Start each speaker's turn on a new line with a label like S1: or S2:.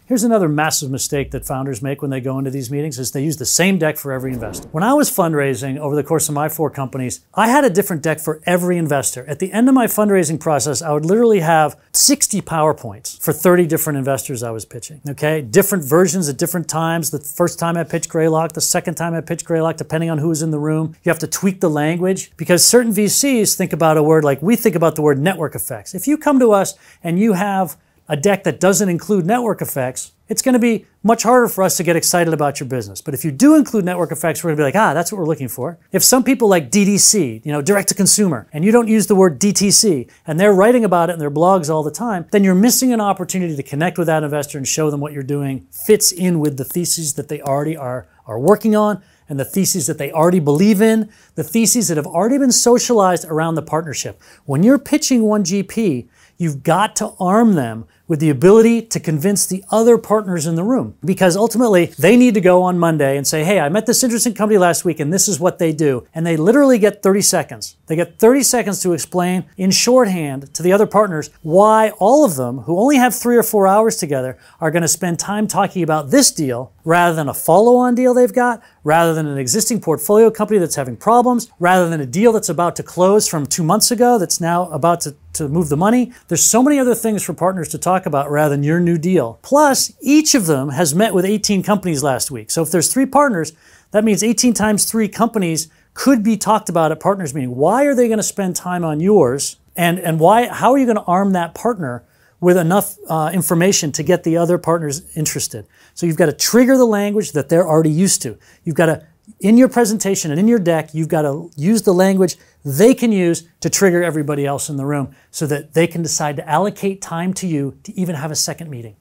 S1: Here's another massive mistake that founders make when they go into these meetings is they use the same deck for every investor. When I was fundraising over the course of my 4 companies, I had a different deck for every investor. At the end of my fundraising process, I would literally have 60 PowerPoints for 30 different investors I was pitching, okay? Different versions at different times. The first time I pitched Greylock, the second time I pitched Greylock, depending on who was in the room. You have to tweak the language because certain VCs think about a word like we think about the word network effects. If you come to us and you have a deck that doesn't include network effects, it's going to be much harder for us to get excited about your business. But if you do include network effects, we're going to be like, that's what we're looking for. If some people like DDC, direct to consumer, and you don't use the word DTC, and they're writing about it in their blogs all the time, then you're missing an opportunity to connect with that investor and show them what you're doing fits in with the theses that they already are working on, and the theses that they already believe in, the theses that have already been socialized around the partnership. When you're pitching one GP, you've got to arm them with the ability to convince the other partners in the room. Because ultimately, they need to go on Monday and say, hey, I met this interesting company last week and this is what they do. And they literally get 30 seconds. They get 30 seconds to explain in shorthand to the other partners why all of them, who only have 3 or 4 hours together, are going to spend time talking about this deal rather than a follow-on deal they've got, rather than an existing portfolio company that's having problems, rather than a deal that's about to close from 2 months ago that's now about to move the money. There's so many other things for partners to talk about rather than your new deal. Plus, each of them has met with 18 companies last week. So if there's 3 partners, that means 18 times 3 companies could be talked about at partners meeting. Why are they going to spend time on yours? And how are you going to arm that partner with enough information to get the other partners interested? So you've got to trigger the language that they're already used to. You've got to, in your presentation and in your deck, you've got to use the language they can use to trigger everybody else in the room so that they can decide to allocate time to you to even have a second meeting.